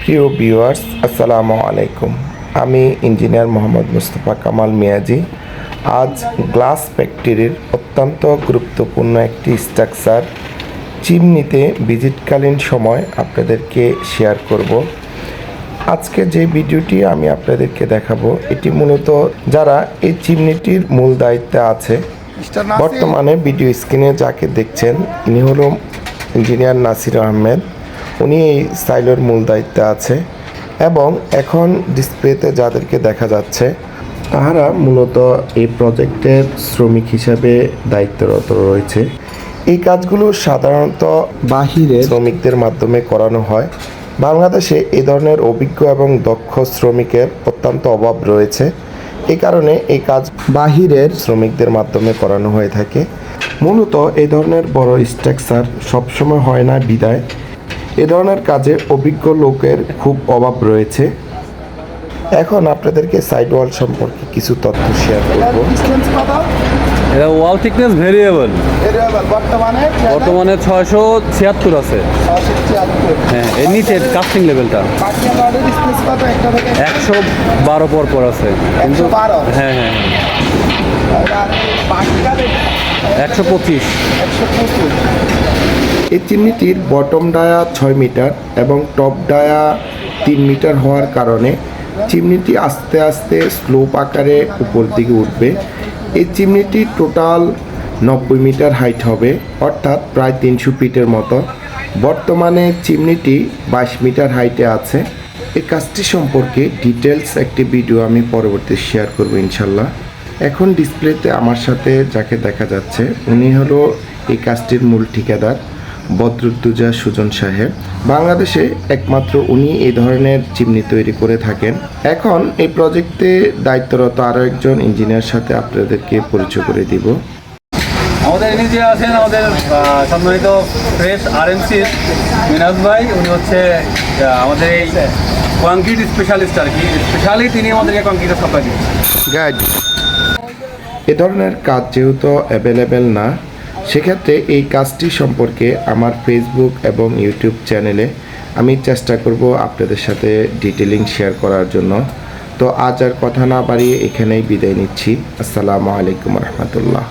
প্রিয় ভিউয়ার্স, আসসালামু আলাইকুম। আমি ইঞ্জিনিয়ার মোহাম্মদ মুস্তাফা কামাল মিয়াজি। আজ গ্লাস ফ্যাক্টরির অত্যন্ত গুরুত্বপূর্ণ একটি স্ট্রাকচার চিমনিতে ভিজিটকালীন সময় আপনাদেরকে শেয়ার করব। আজকে যে ভিডিওটি আমি আপনাদেরকে দেখাবো, এটি মূলত যারা এই চিমনিটির মূল দায়িত্বে আছে, বর্তমানে ভিডিও স্ক্রিনে যাকে দেখছেন ইনি হল ইঞ্জিনিয়ার নাসির আহমেদ। উনি এই সাইলোর মূল দায়িত্বে আছে এবং এখন ডিসপ্লেতে যাদেরকে দেখা যাচ্ছে তাহারা মূলত এই প্রজেক্টের শ্রমিক হিসাবে দায়িত্বরত রয়েছে। এই কাজগুলো সাধারণত বাহিরে শ্রমিকদের মাধ্যমে করানো হয়। বাংলাদেশে এই ধরনের অভিজ্ঞ এবং দক্ষ শ্রমিকের অত্যন্ত অভাব রয়েছে। এই কারণে এই কাজ বাহিরের শ্রমিকদের মাধ্যমে করানো হয়ে থাকে। মূলত এই ধরনের বড় স্ট্রাকচার সবসময় হয় না বিদায় এ ধরনের কাজে অভিজ্ঞ লোকের খুব অভাব রয়েছে। এখন আপনাদেরকে সাইড ওয়াল সম্পর্কে কিছু তথ্য শেয়ার করব। এটা ওয়াল থিকনেস ভেরিয়েবল বর্তমানে 676 আছে। হ্যাঁ, এর নিচে কাস্টিং লেভেলটা 112 পর আছে, কিন্তু হ্যাঁ হ্যাঁ 125। এই চিমনিটির বটম ডায়া 6 মিটার এবং টপ ডায়া 3 মিটার হওয়ার কারণে চিমনিটি আস্তে আস্তে স্লোপ আকারে উপর দিকে উঠবে। এই চিমনিটি টোটাল 90 মিটার হাইট হবে, অর্থাৎ প্রায় 300 ফিটের মতো। বর্তমানে চিমনিটি 22 মিটার হাইটে আছে। এই কাজটি সম্পর্কে ডিটেলস একটি ভিডিও আমি পরবর্তী শেয়ার করব ইনশাল্লাহ। এখন ডিসপ্লেতে আমার সাথে যাকে দেখা যাচ্ছে উনি হলো এই কাজটির মূল ঠিকাদার বদরুদ্দোজা সুজন সাহেব। বাংলাদেশে একমাত্র উনি এই ধরনের চিমনি তৈরি করে থাকেন। এখন এই প্রজেক্টে দায়িত্বরত আরও একজন ইঞ্জিনিয়ার সাথে আপনাদেরকে পরিচয় করে দিব। আমাদের ইনি যে আছেন আমাদের সম্মানিত ফ্রেশ আরএমসির মিনাজ ভাই, উনি হচ্ছে আমাদের এই কংক্রিট স্পেশালিস্ট আর কি। স্পেশালি তিনি আমাদেরকে কংক্রিটের সাপ্লাই দিচ্ছেন। গাইড এ ধরনের কাজ যেহেতু অ্যাভেলেবেল না, সেক্ষেত্রে এই কাজটি সম্পর্কে আমার ফেসবুক এবং ইউটিউব চ্যানেলে আমি চেষ্টা করব আপনাদের সাথে ডিটেলিং শেয়ার করার জন্য। তো আজ আর কথা না বাড়িয়ে এখানেই বিদায় নিচ্ছি। আসসালামু আলাইকুম রহমতুল্লাহ।